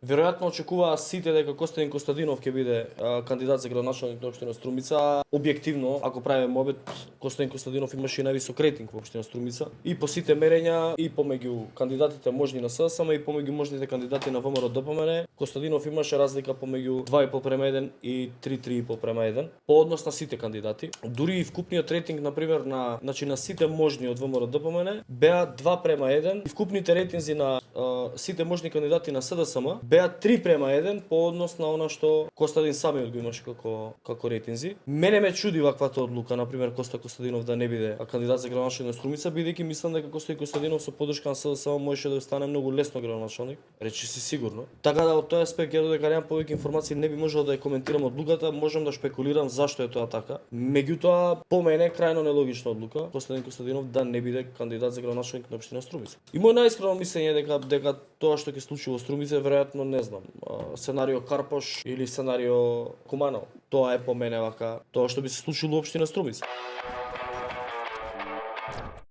Веројатно очекуваа сите дека Костадин Костадинов ќе биде кандидат за градоначалник на општина Струмица. Објективно, ако правиме мобет, Костадин Костадинов имаше и највисок рейтинг во општина Струмица. И по сите мерења, и помеѓу кандидатите можни на СДСМ, и помеѓу можните кандидати на ВМРО ДПМН, Костадинов имаше разлика помеѓу 2,5:1 и 3,5:1 по однос на сите кандидати. Дури и вкупниот рейтинг на пример на сите можни од ВМРО ДПМН беа 2:1 и вкупните рейтинзи на сите можни кандидати на СДСМ беа 3:1 по однос на она што Костадин самиот го имаше како рейтинзи. Мене ме чуди ваквата одлука, на пример Коста Костадинов да не биде кандидат за градоначалник на Струмица, бидејќи мислам дека Коста Костадинов со поддршка на СДСМ можеше да стане многу лесно градоначалник, речи си сигурно. Така да од тој аспект ја додека немам повеќе информации не би можел да ја коментирам одлуката, можам да шпекулирам зашто е тоа така. Меѓутоа по мене крајно нелогична одлука Костадин Костадинов да не биде кандидат за градоначалник на општина Струмица. И мој најискрено мислење дека тоа што ќе случи во Струмица е веројатно, не знам, сценарио Карпош или сценарио Куманово. Тоа е по мене вака тоа што би се случило во општина Струмица.